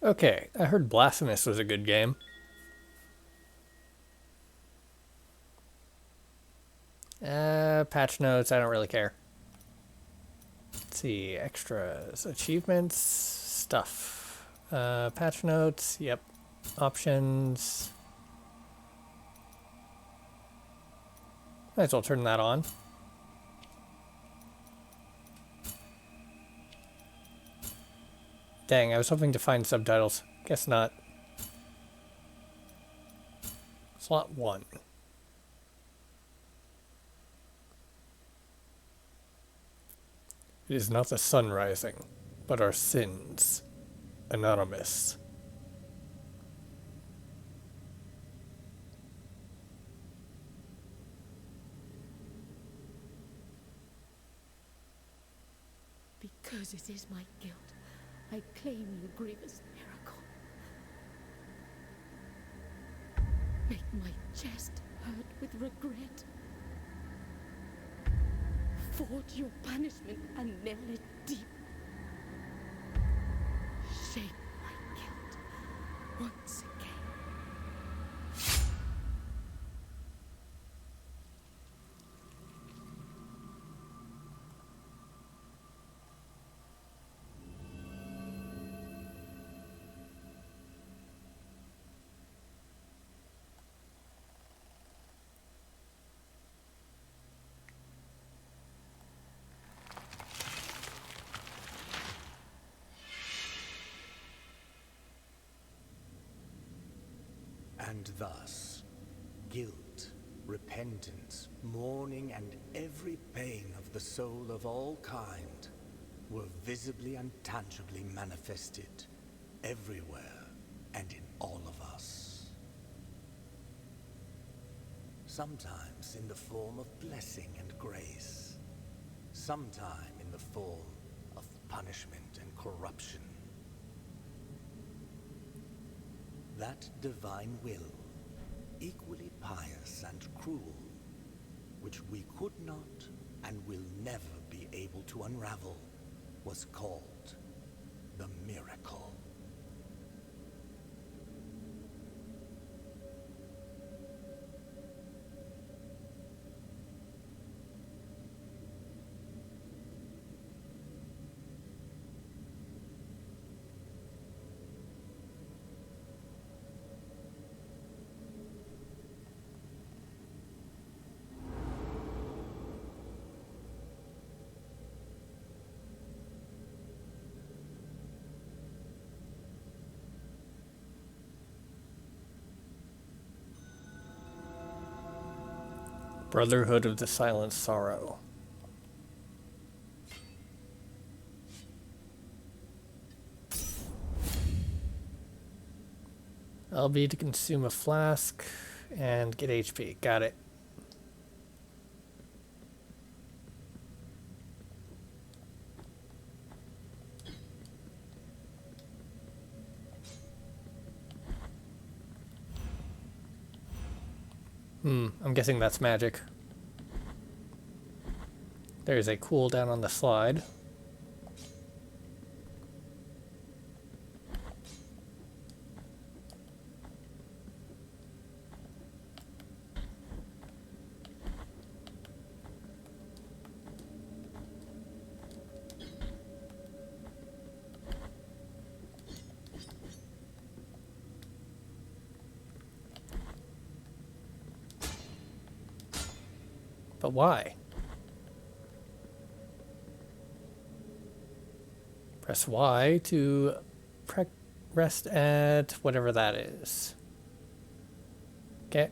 Okay, I heard Blasphemous was a good game. Patch notes, I don't really care. Let's see, extras, achievements, stuff. Patch notes, yep. Options. Might as well turn that on. Dang, I was hoping to find subtitles. Guess not. Slot 1. It is not the sun rising, but our sins. Anonymous. Because it is my guilt, I claim your grievous miracle. Make my chest hurt with regret. Forge your punishment and nail it deep. Shape my guilt once again. And thus, guilt, repentance, mourning, and every pain of the soul of all kind were visibly and tangibly manifested everywhere and in all of us. Sometimes in the form of blessing and grace, sometime in the form of punishment and corruption. That divine will, equally pious and cruel, which we could not and will never be able to unravel, was called the miracle. Brotherhood of the Silent Sorrow. LB to consume a flask and get HP. Got it. I'm guessing that's magic. There's a cooldown on the slide. But why? Press Y to rest at whatever that is. Okay.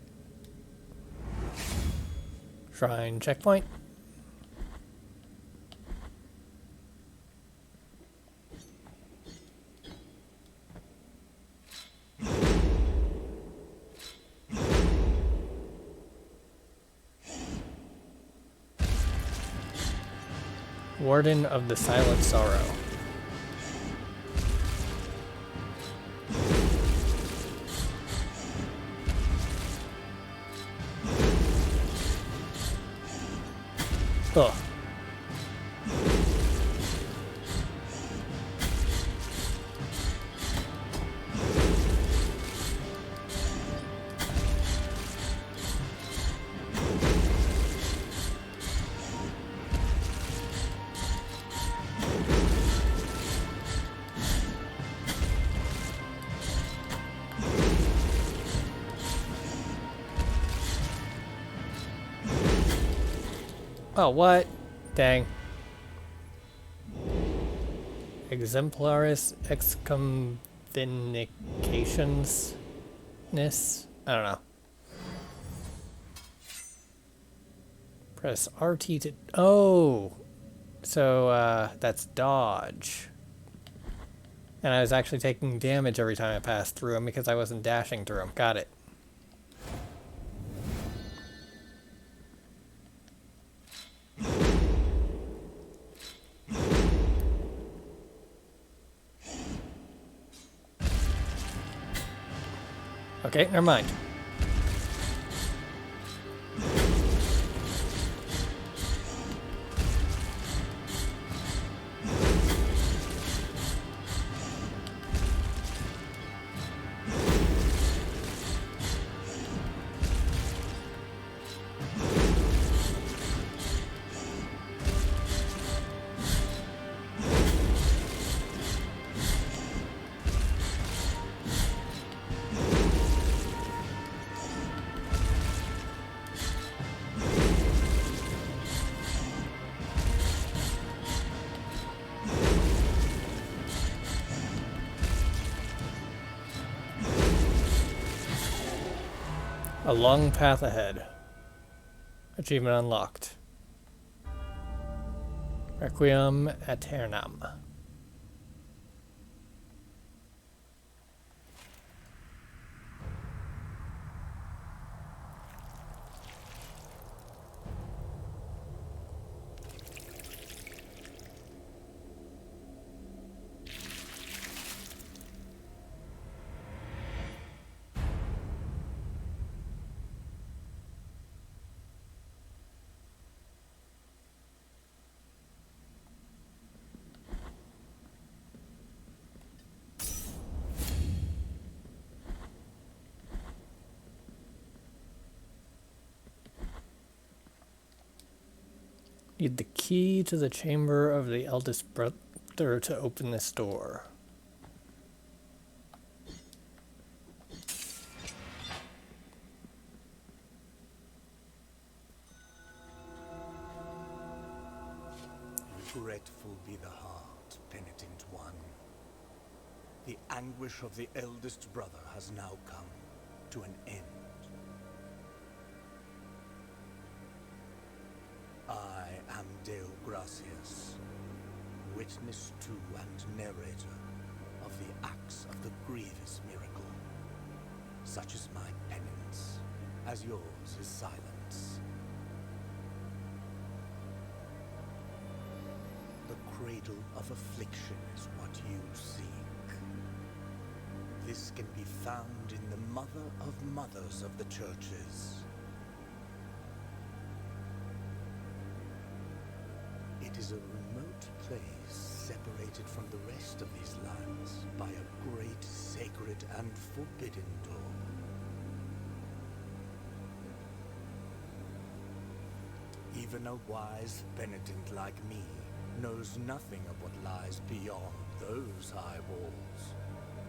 Shrine checkpoint. Warden of the Silent Sorrow. Oh. Oh, what? Dang. Exemplaris excommunications? I don't know. Press RT to... Oh! So, that's dodge. And I was actually taking damage every time I passed through him because I wasn't dashing through him. Got it. Okay, never mind. A long path ahead. Achievement unlocked. Requiem Aeternam. Need the key to the chamber of the eldest brother to open this door. Regretful be the heart, penitent one. The anguish of the eldest brother has now come to an end. I am Deo Gracias, witness to and narrator of the acts of the grievous miracle. Such is my penance, as yours is silence. The cradle of affliction is what you seek. This can be found in the mother of mothers of the churches. It is a remote place separated from the rest of these lands by a great sacred and forbidden door. Even a wise penitent like me knows nothing of what lies beyond those high walls.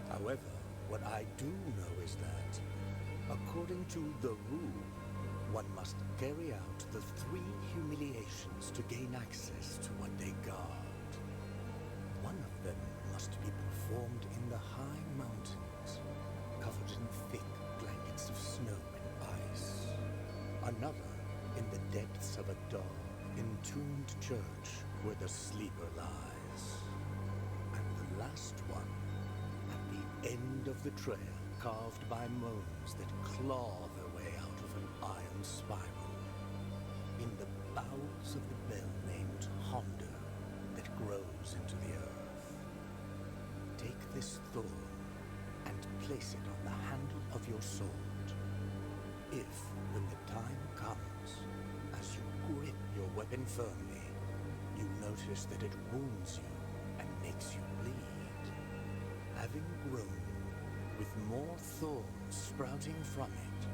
However, what I do know is that, according to the rule, one must carry out the 3 humiliations to gain access to what they guard. One of them must be performed in the high mountains, covered in thick blankets of snow and ice. Another in the depths of a dark, entombed church where the sleeper lies. And the last one, at the end of the trail, carved by moans that claw their way out of an iron spiral, in the bowels of the bell named Honda that grows into the earth. Take this thorn and place it on the handle of your sword. If, when the time comes, as you grip your weapon firmly, you notice that it wounds you and makes you bleed, having grown with more thorns sprouting from it,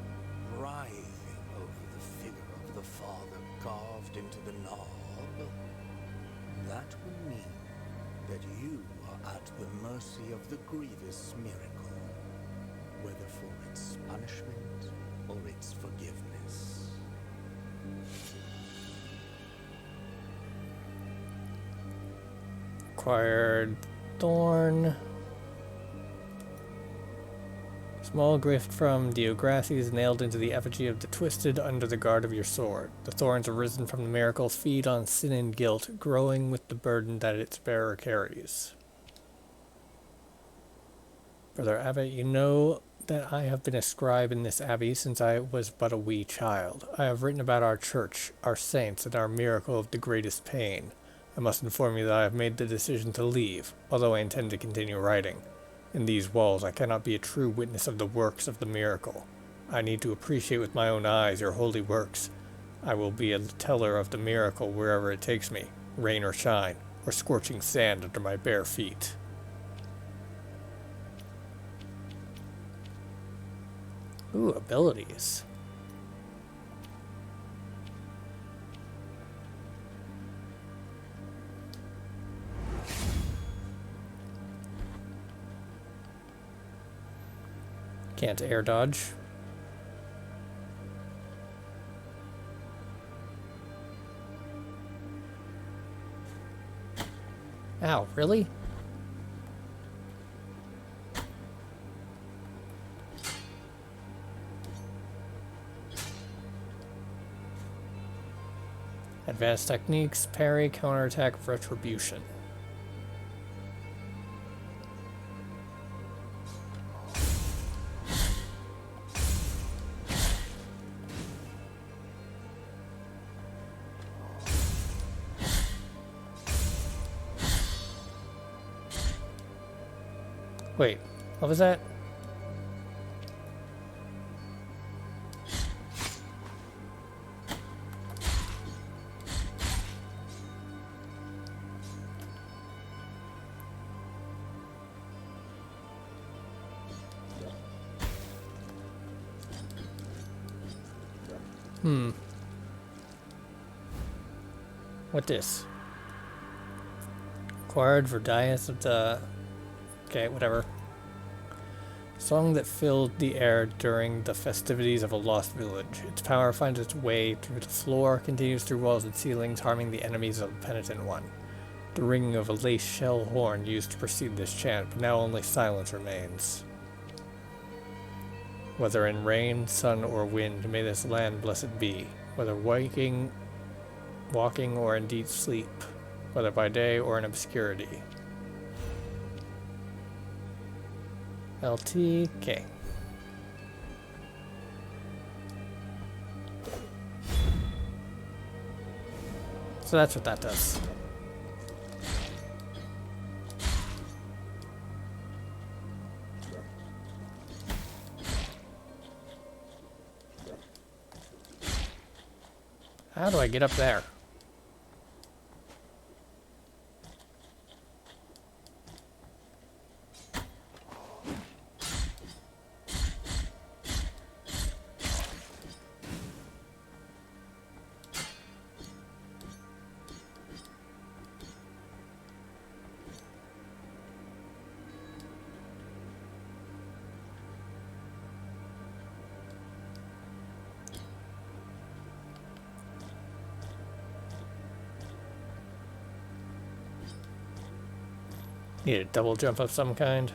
writhing over the figure of the Father carved into the knob, that will mean that you are at the mercy of the grievous miracle, whether for its punishment or its forgiveness. Acquired thorn. Small gift from Deogracias nailed into the effigy of the twisted under the guard of your sword. The thorns arisen from the miracles feed on sin and guilt, growing with the burden that its bearer carries. Brother Abbot, you know that I have been a scribe in this abbey since I was but a wee child. I have written about our church, our saints, and our miracle of the greatest pain. I must inform you that I have made the decision to leave, although I intend to continue writing. In these walls, I cannot be a true witness of the works of the miracle. I need to appreciate with my own eyes your holy works. I will be a teller of the miracle wherever it takes me, rain or shine, or scorching sand under my bare feet. Ooh, abilities. Can't air dodge. Ow, really? Advanced techniques, parry, counterattack, retribution. Wait, what was that? What this? Acquired for Dias of the... Okay, whatever. Song that filled the air during the festivities of a lost village. Its power finds its way through the floor, continues through walls and ceilings, harming the enemies of the penitent one. The ringing of a lace shell horn used to precede this chant, but now only silence remains. Whether in rain, sun, or wind, may this land blessed be. Whether walking or in deep sleep, whether by day or in obscurity. LTK. So that's what that does. How do I get up there? Need a double jump of some kind.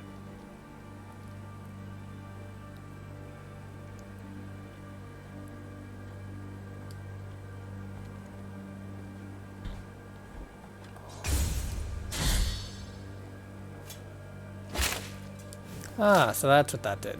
Ah, so that's what that did.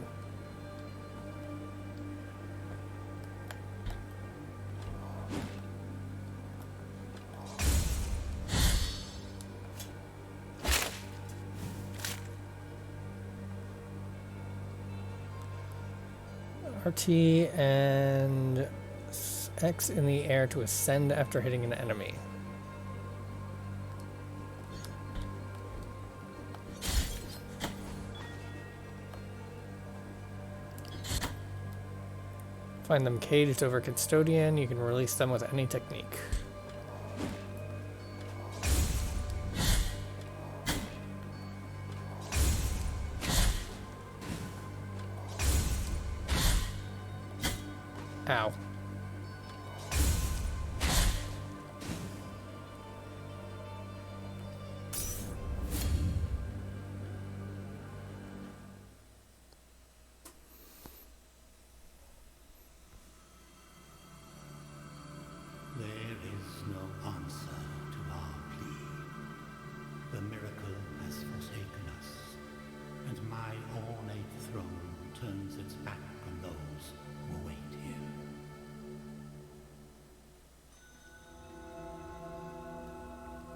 RT and X in the air to ascend after hitting an enemy. Find them caged over custodian. You can release them with any technique. Ow.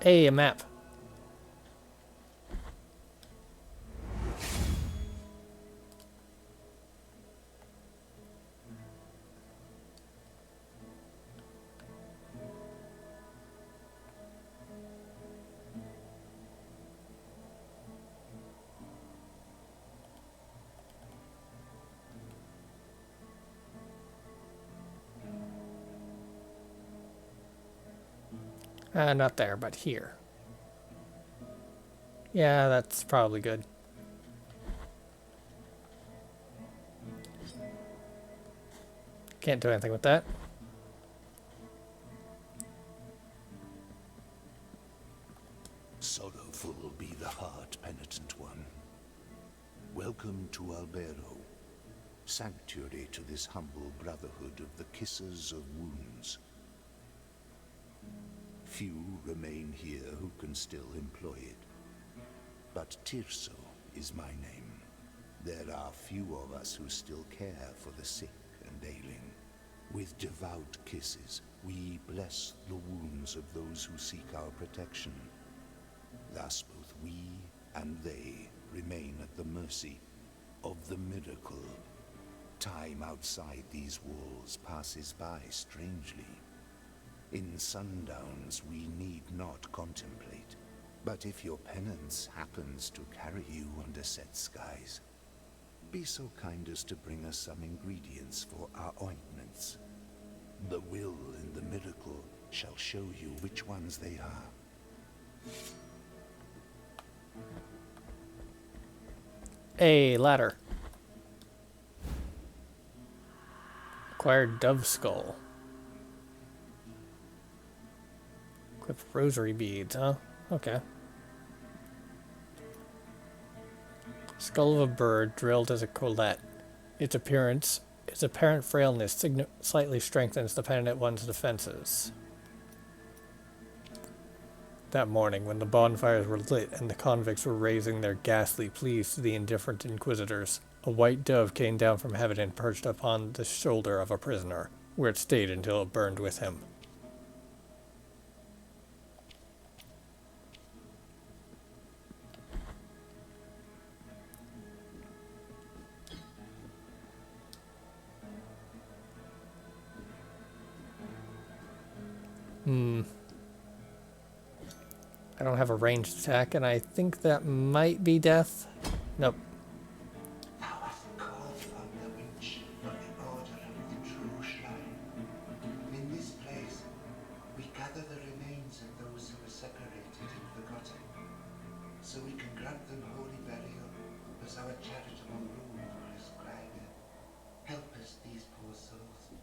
Hey, a map. Not there, but here. Yeah, that's probably good. Can't do anything with that. Sorrowful be the heart, penitent one. Welcome to Albero, sanctuary to this humble brotherhood of the kissers of wounds. Few remain here who can still employ it. But Tirso is my name. There are few of us who still care for the sick and ailing. With devout kisses, we bless the wounds of those who seek our protection. Thus both we and they remain at the mercy of the miracle. Time outside these walls passes by strangely. In sundowns we need not contemplate. But if your penance happens to carry you under set skies, be so kind as to bring us some ingredients for our ointments. The will in the miracle shall show you which ones they are. A ladder. Acquired dove skull. Equip rosary beads, huh? Okay. Skull of a bird drilled as a collet. Its apparent frailness slightly strengthens the penitent one's defenses. That morning, when the bonfires were lit and the convicts were raising their ghastly pleas to the indifferent inquisitors, a white dove came down from heaven and perched upon the shoulder of a prisoner, where it stayed until it burned with him. I don't have a ranged attack, and I think that might be death. Nope. Thou hast called upon the witch for the order of the true shrine. In this place, we gather the remains of those who were separated and forgotten, so we can grant them holy burial as our charitable rule prescribed. Help us, these poor souls,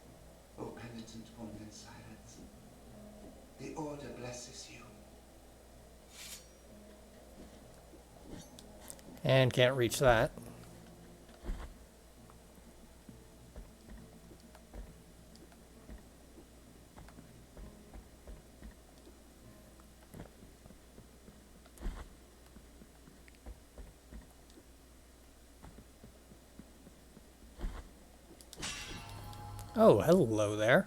O penitent one in silence. The order blesses you. And can't reach that. Oh, hello there.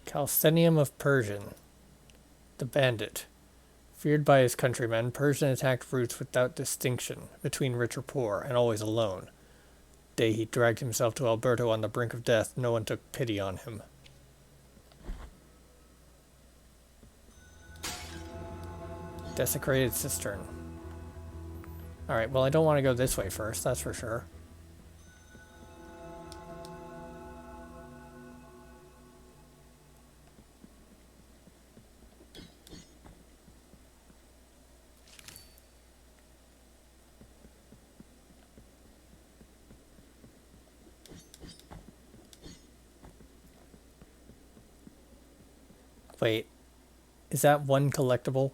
Chalcedonium of Persian. The bandit. Feared by his countrymen, Persian attacked routes without distinction between rich or poor, and always alone. The day he dragged himself to Alberto on the brink of death, no one took pity on him. Desecrated cistern. Alright, well I don't want to go this way first, that's for sure. Wait, is that one collectible?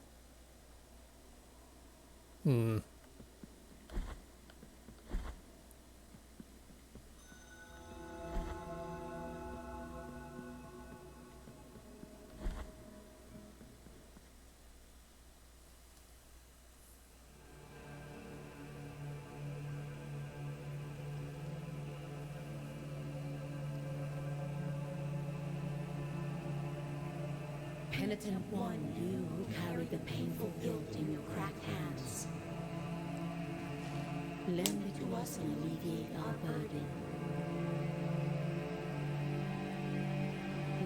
Penitent one, you who carry the painful guilt in your cracked hands. Lend it to us and alleviate our burden.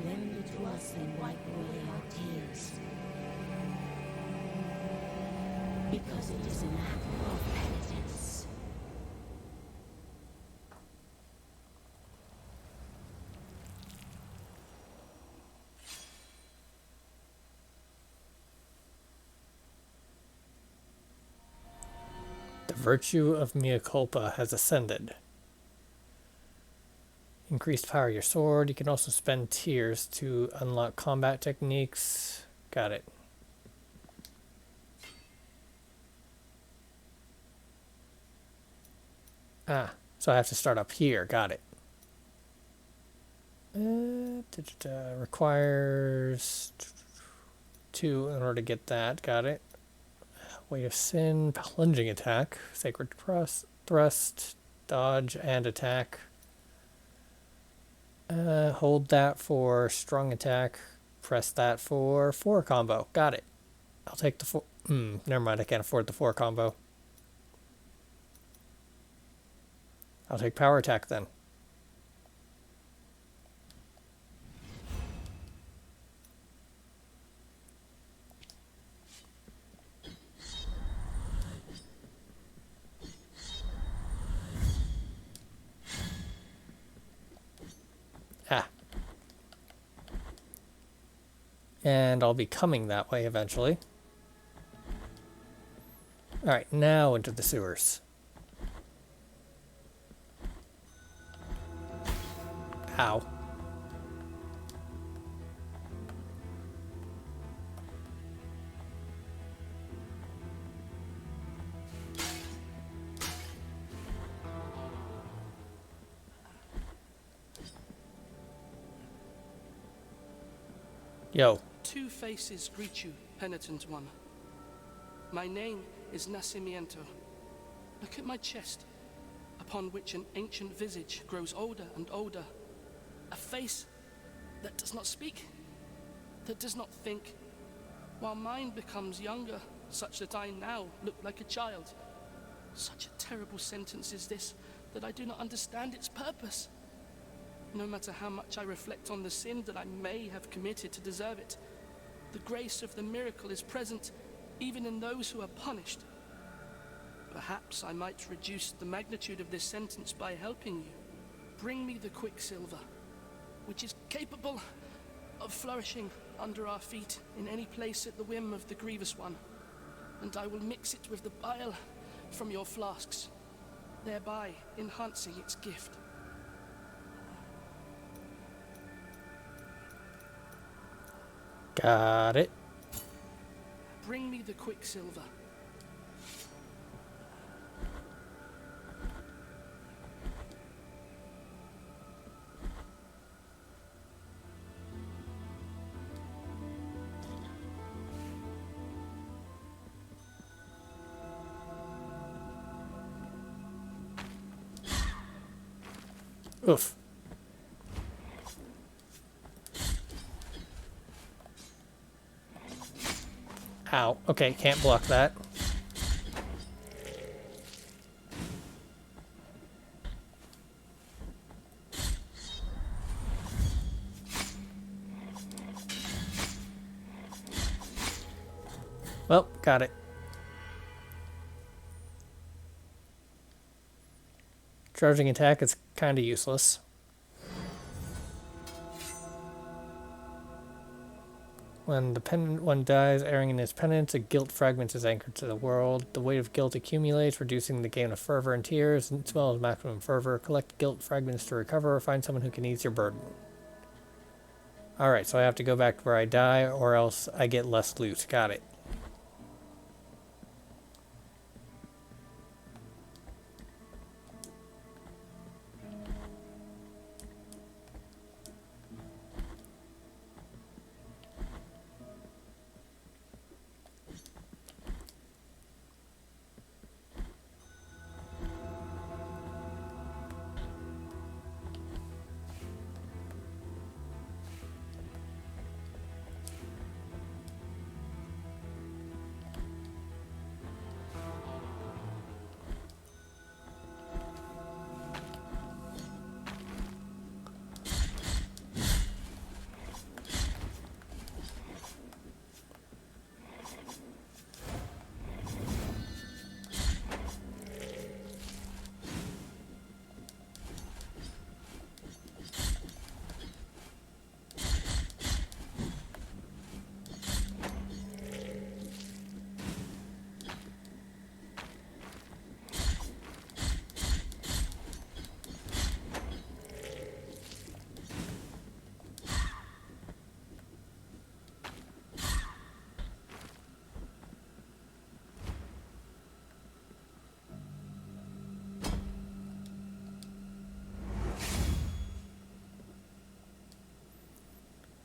Lend it to us and wipe away our tears. Because it is an act of penitence. The virtue of mea culpa has ascended. Increased power of your sword. You can also spend tears to unlock combat techniques. Got it. Ah, so I have to start up here. Got it. Requires 2 in order to get that. Got it. Weight of Sin, plunging attack, sacred thrust, dodge, and attack. Hold that for strong attack. Press that for 4 combo. Got it. I'll take the 4. Never mind, I can't afford the 4 combo. I'll take power attack then. Ah. And I'll be coming that way eventually. Alright, now into the sewers. Ow. Yo. 2 faces greet you, penitent one. My name is Nacimiento. Look at my chest, upon which an ancient visage grows older and older. A face that does not speak, that does not think, while mine becomes younger, such that I now look like a child. Such a terrible sentence is this, that I do not understand its purpose. No matter how much I reflect on the sin that I may have committed to deserve it, the grace of the miracle is present even in those who are punished. Perhaps I might reduce the magnitude of this sentence by helping you. Bring me the quicksilver, which is capable of flourishing under our feet in any place at the whim of the grievous one, and I will mix it with the bile from your flasks, thereby enhancing its gift. Got it. Bring me the quicksilver. Oof. Ow. Okay, can't block that. Well, got it. Charging attack is kind of useless. When the penitent one dies, erring in his penance, a guilt fragment is anchored to the world. The weight of guilt accumulates, reducing the gain of fervor and tears, as well as maximum fervor. Collect guilt fragments to recover, or find someone who can ease your burden. Alright, so I have to go back to where I die, or else I get less loot. Got it.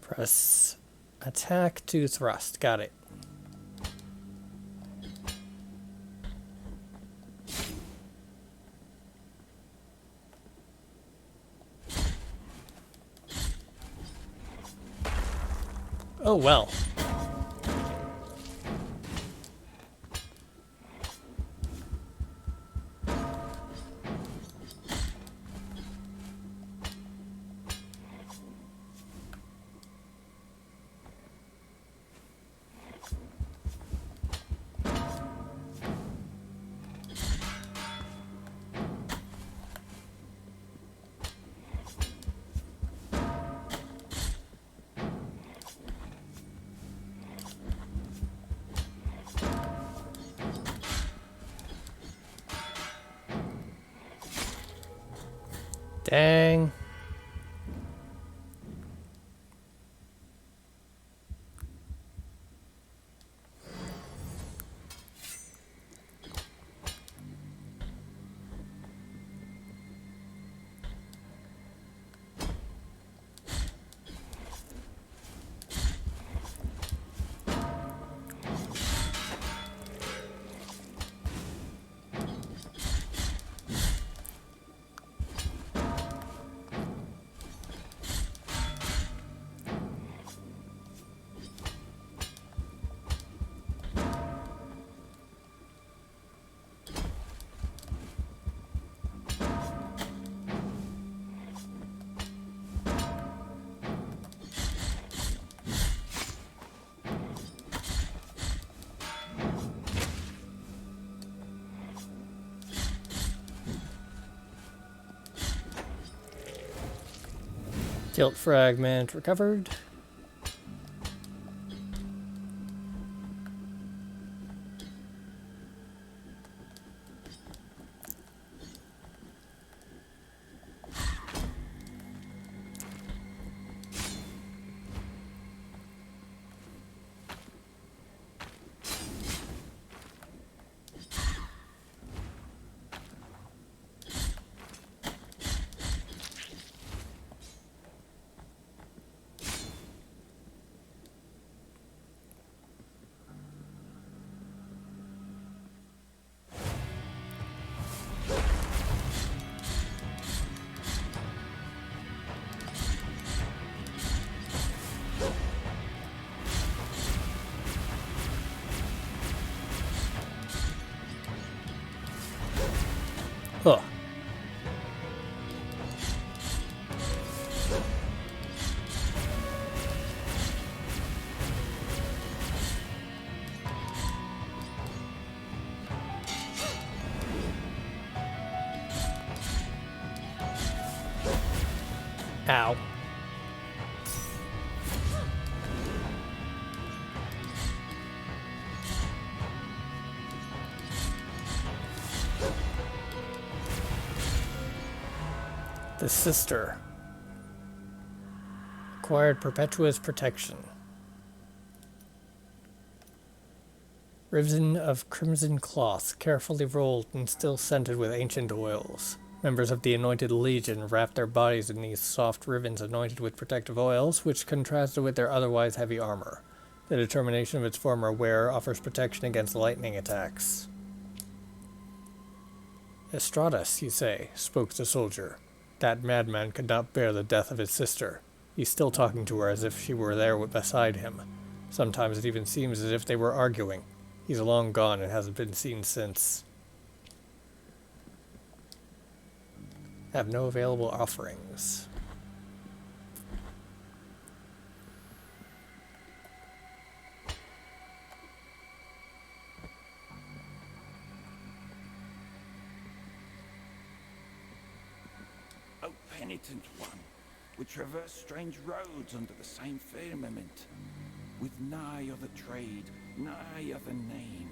Press attack to thrust. Got it. Oh well. Dang. Guilt fragment recovered. Huh. Ow. The sister. Acquired Perpetua's protection. Ribbon of crimson cloth, carefully rolled and still scented with ancient oils. Members of the Anointed Legion wrapped their bodies in these soft ribbons anointed with protective oils, which contrasted with their otherwise heavy armor. The determination of its former wearer offers protection against lightning attacks. Estratus, you say, spoke the soldier. That madman could not bear the death of his sister. He's still talking to her as if she were there beside him. Sometimes it even seems as if they were arguing. He's long gone and hasn't been seen since. Have no available offerings. O penitent one, we traverse strange roads under the same firmament, with nigh other trade, nigh other name.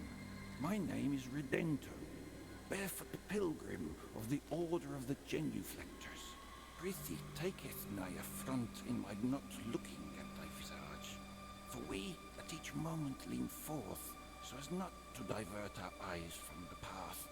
My name is Redento, barefoot pilgrim of the Order of the Genuflectors. Prithee taketh nigh affront in my not looking at thy visage, for we at each moment lean forth, so as not to divert our eyes from the path.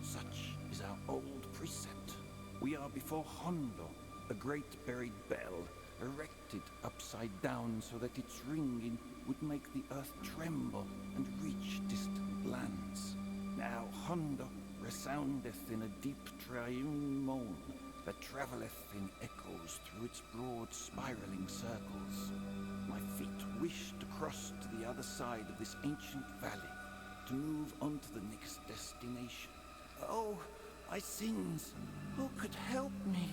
Such is our old precept. We are before Hondo, a great buried bell, erected upside down so that its ringing would make the earth tremble and reach distant lands. Now Hondo resoundeth in a deep triune moan that travelleth in echoes through its broad spiraling circles. My feet wish to cross to the other side of this ancient valley, to move on to the next destination. Oh, my sins, who could help me?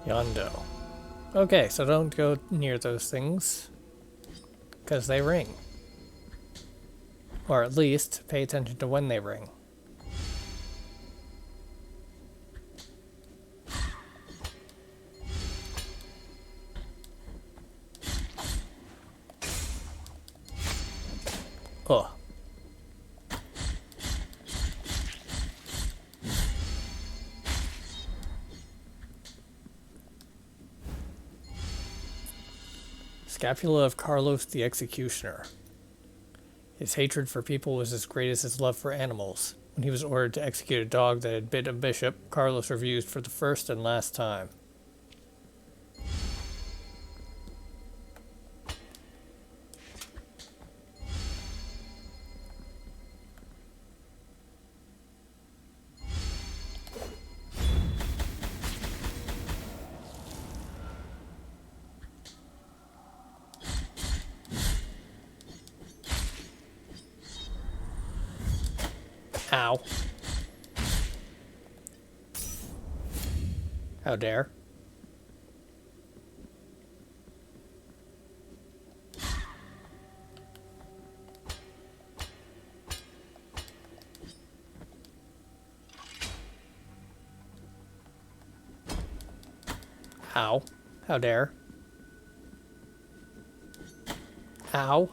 Yondo. Okay, so don't go near those things, because they ring. Or at least, pay attention to when they ring. Oh. Scapula of Carlos the Executioner. His hatred for people was as great as his love for animals. When he was ordered to execute a dog that had bit a bishop, Carlos refused for the first and last time. Ow. How dare. Ow. How dare. Ow.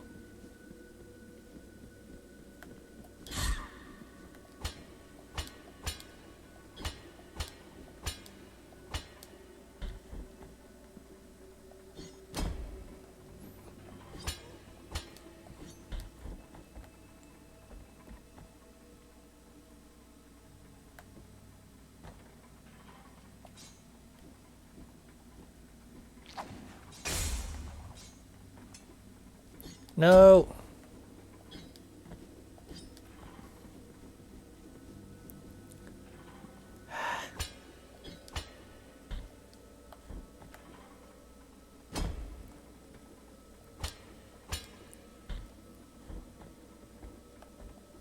No.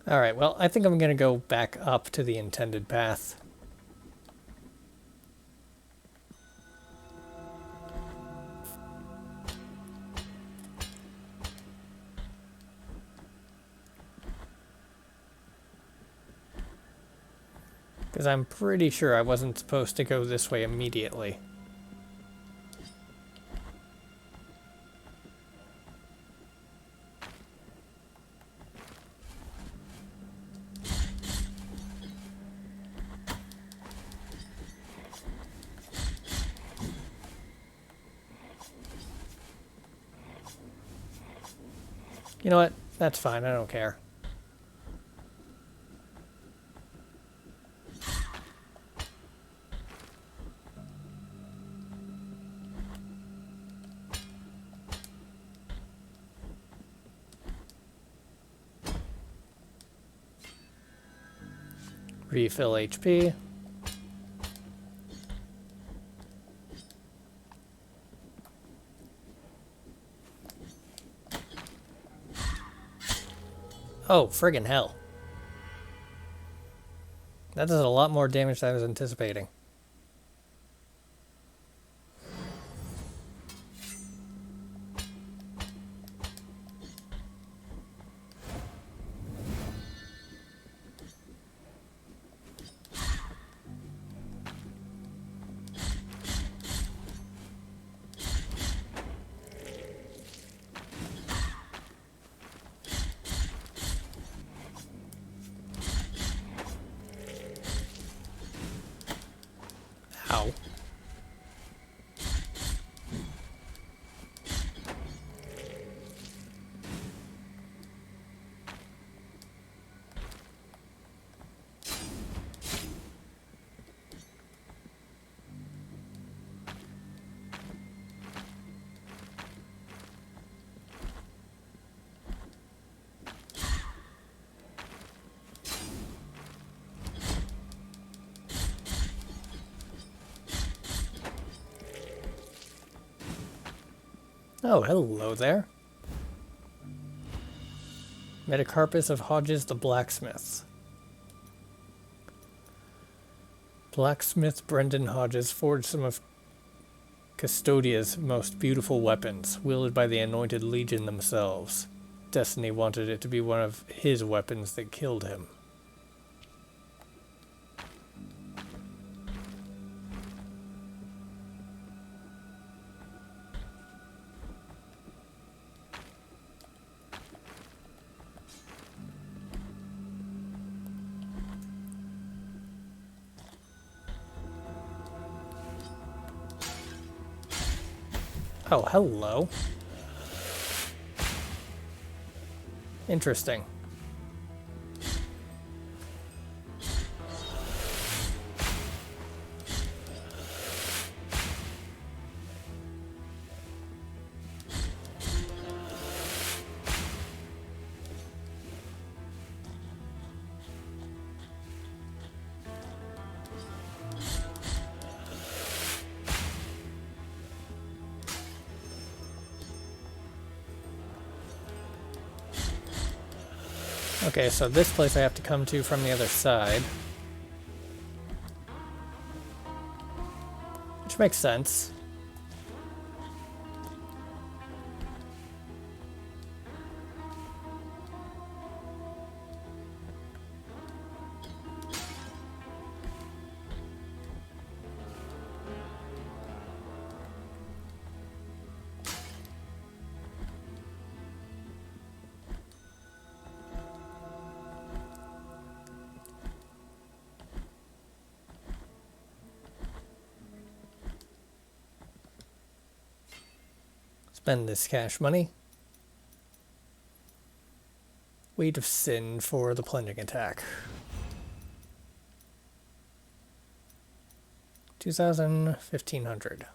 Alright, well, I think I'm going to go back up to the intended path. Because I'm pretty sure I wasn't supposed to go this way immediately. You know what? That's fine. I don't care. Refill HP. Oh, friggin' hell. That does a lot more damage than I was anticipating. Oh, hello there. Metacarpus of Hodges the Blacksmith. Blacksmith Brendan Hodges forged some of Custodia's most beautiful weapons, wielded by the Anointed Legion themselves. Destiny wanted it to be one of his weapons that killed him. Oh, hello. Interesting. Okay, so this place I have to come to from the other side. Which makes sense. Spend this cash money. Weight of Sin for the plunging attack. 2,000, 1,500.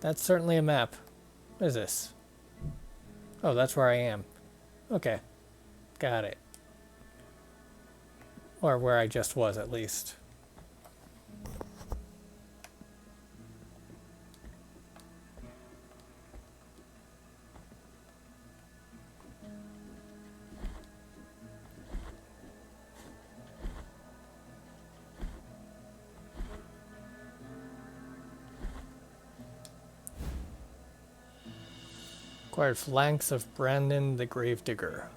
That's certainly a map. What is this? Oh, that's where I am. Okay. Got it. Or where I just was, at least. Acquired flanks of Brandon the Gravedigger.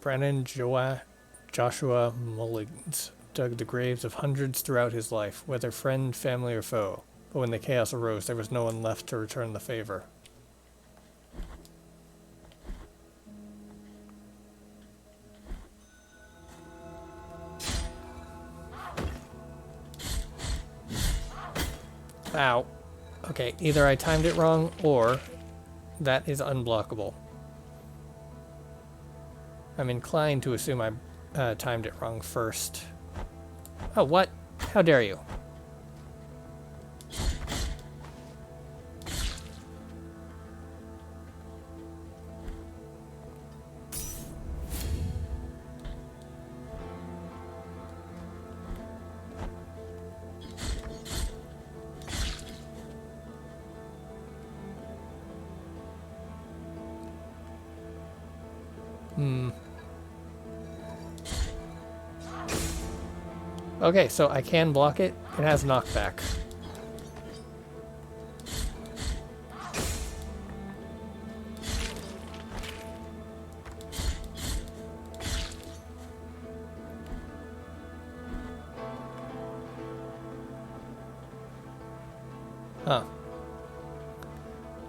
Brandon Joshua Mullins dug the graves of hundreds throughout his life, whether friend, family, or foe. But when the chaos arose, there was no one left to return the favor. Ow. Okay, either I timed it wrong, or that is unblockable. I'm inclined to assume I timed it wrong first. Oh, what? How dare you? Okay, so I can block it. It has knockback. Huh.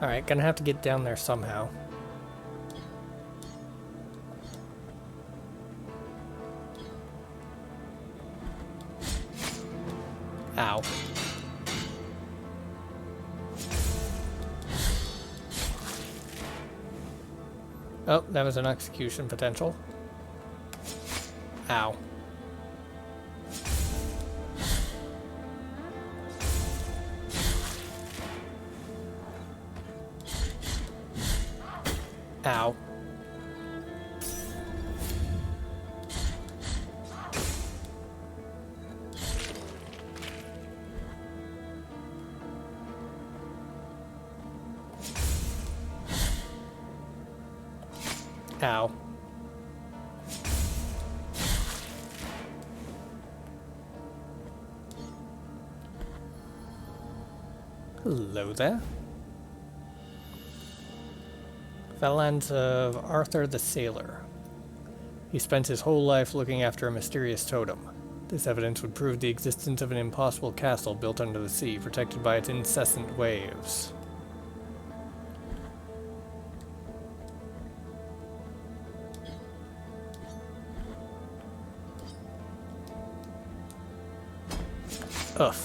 Alright, gonna have to get down there somehow. Ow. Oh, that was an execution potential. Ow. Ow. Ow. Hello there. Phalanx of Arthur the Sailor. He spent his whole life looking after a mysterious totem. This evidence would prove the existence of an impossible castle built under the sea, protected by its incessant waves. Ugh.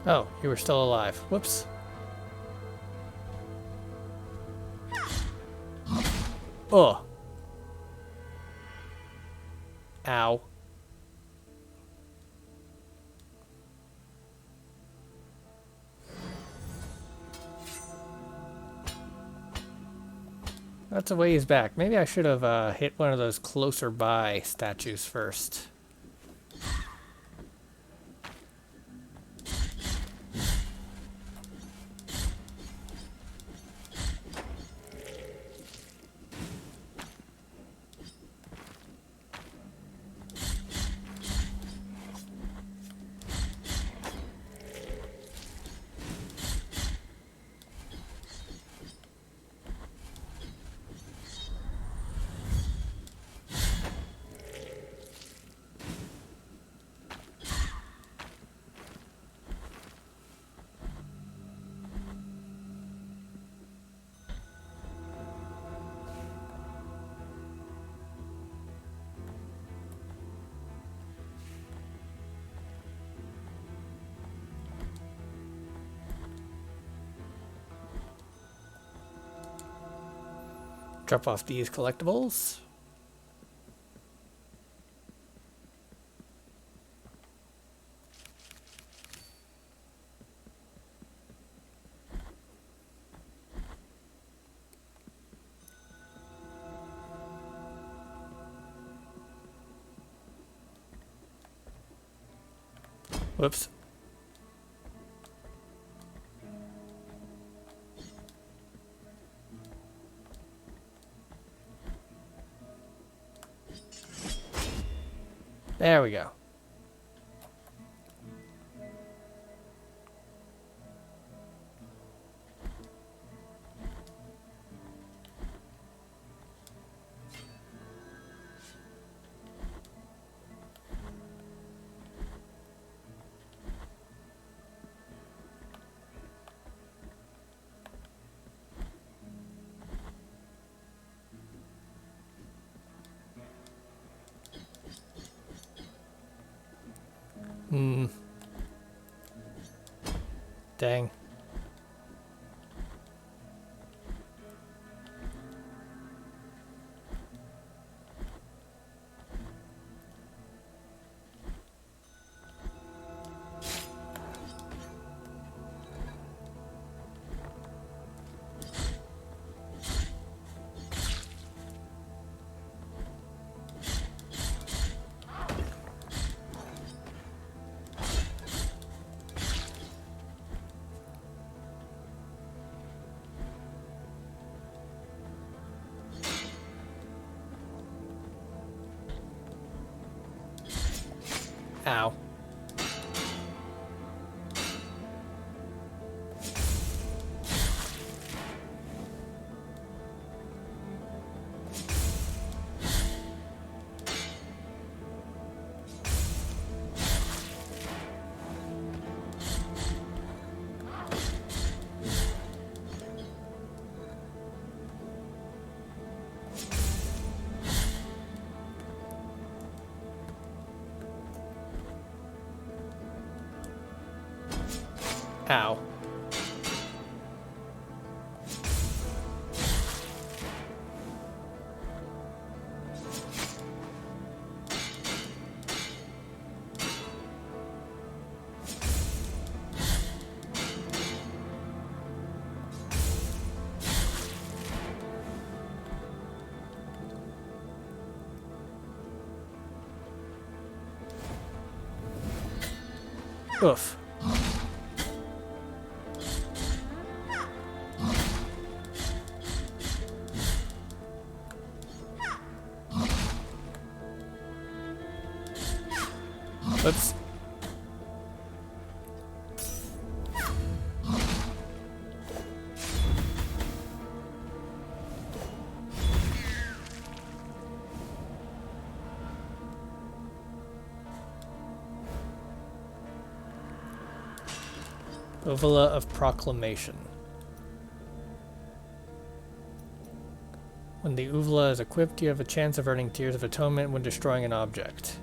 Oh, you were still alive. Whoops. Oh. Ow. That's a ways back. Maybe I should have hit one of those closer by statues first. Drop off these collectibles. Whoops. There we go. Dang. Ow. Ow. Oof. Oops. Uvula of Proclamation. When the Uvula is equipped, you have a chance of earning Tears of Atonement when destroying an object.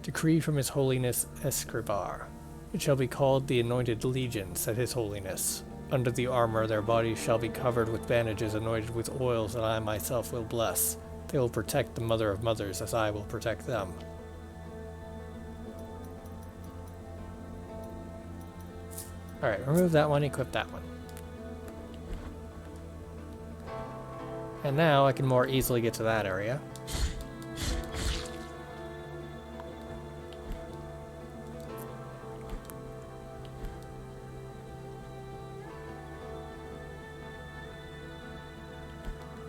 Decree from His Holiness Escribar. It shall be called the Anointed Legion, said His Holiness. Under the armor, their bodies shall be covered with bandages anointed with oils that I myself will bless. They will protect the Mother of Mothers as I will protect them. Alright, remove that one, equip that one. And now I can more easily get to that area.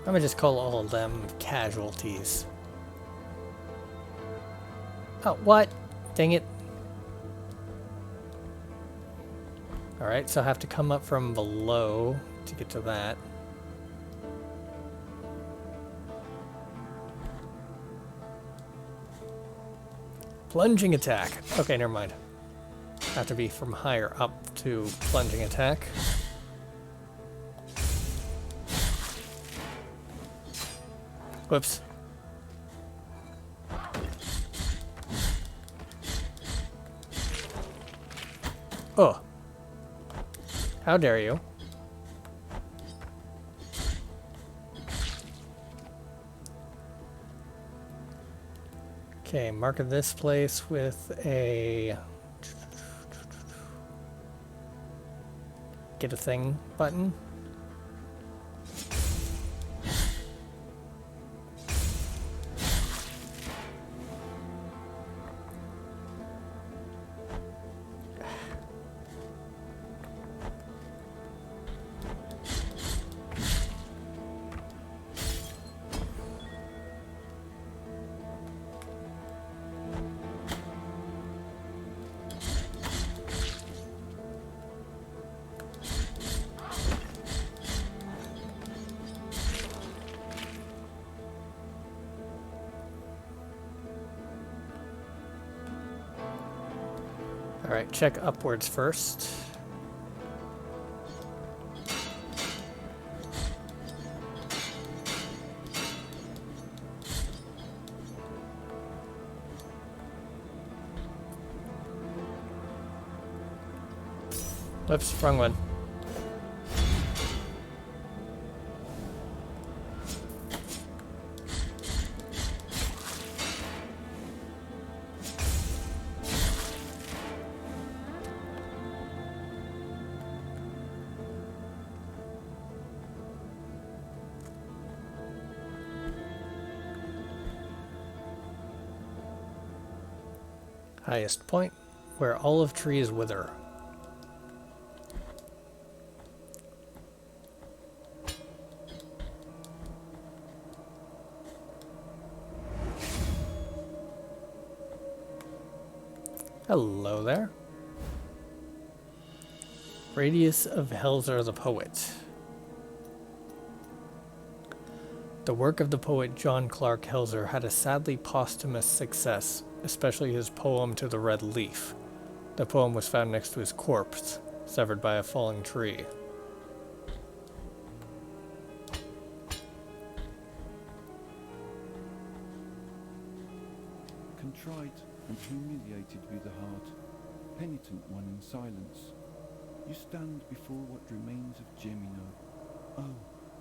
I'm gonna just call all of them casualties. Oh, what? Dang it. Alright, so I have to come up from below to get to that. Plunging attack. Okay, never mind. Have to be from higher up to plunging attack. Whoops. Oh. How dare you? Okay, mark this place with a get a thing button. Alright, check upwards first. Whoops, wrong one. Highest point, where olive trees wither. Hello there. Radius of Helzer the Poet. The work of the poet John Clark Helzer had a sadly posthumous success, especially his poem To the Red Leaf. The poem was found next to his corpse, severed by a falling tree. Contrite and humiliated be the heart, penitent one in silence. You stand before what remains of Gemino. Oh,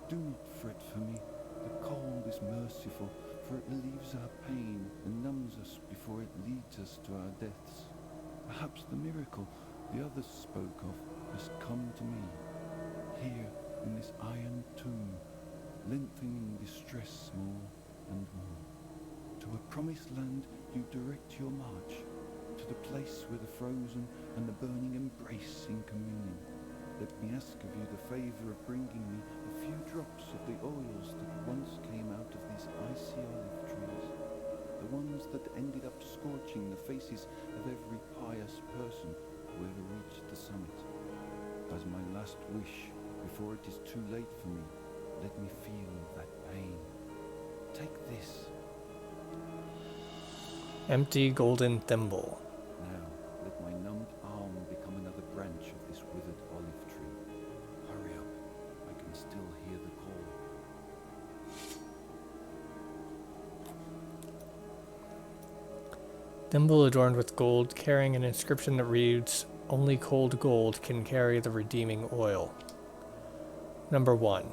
do not fret for me. The cold is merciful, for it relieves our pain and numbs us before it leads us to our deaths. Perhaps the miracle the others spoke of has come to me, here in this iron tomb, lengthening distress more and more. To a promised land you direct your march, to the place where the frozen and the burning embrace in communion. Let me ask of you the favor of bringing me a few drops of the oils that once came out of these icy olive trees, the ones that ended up scorching the faces of every pious person who ever reached the summit. As my last wish, before it is too late for me, let me feel that pain. Take this. Empty golden thimble. Now, let my numbed arm become another branch of this withered olive tree. Hurry up, I can still hear the call. Thimble adorned with gold, carrying an inscription that reads, "Only cold gold can carry the redeeming oil." Number 1.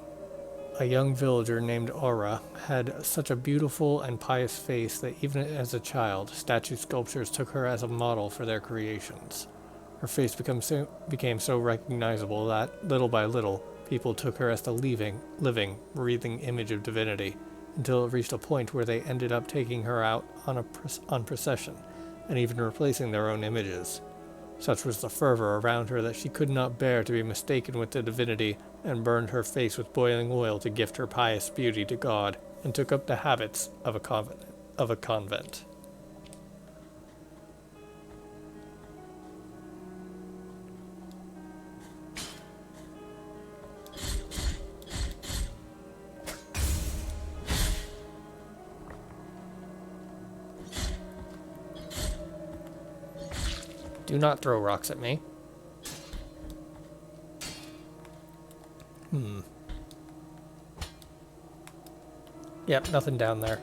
A young villager named Aura had such a beautiful and pious face that even as a child, statue sculptors took her as a model for their creations. Her face became so recognizable that, little by little, people took her as the living, breathing image of divinity, until it reached a point where they ended up taking her out on procession, and even replacing their own images. Such was the fervor around her that she could not bear to be mistaken with the divinity, and burned her face with boiling oil to gift her pious beauty to God, and took up the habits of a convent. Do not throw rocks at me. Yep, nothing down there.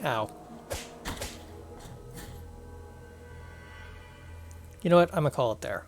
Ow. You know what? I'm gonna call it there.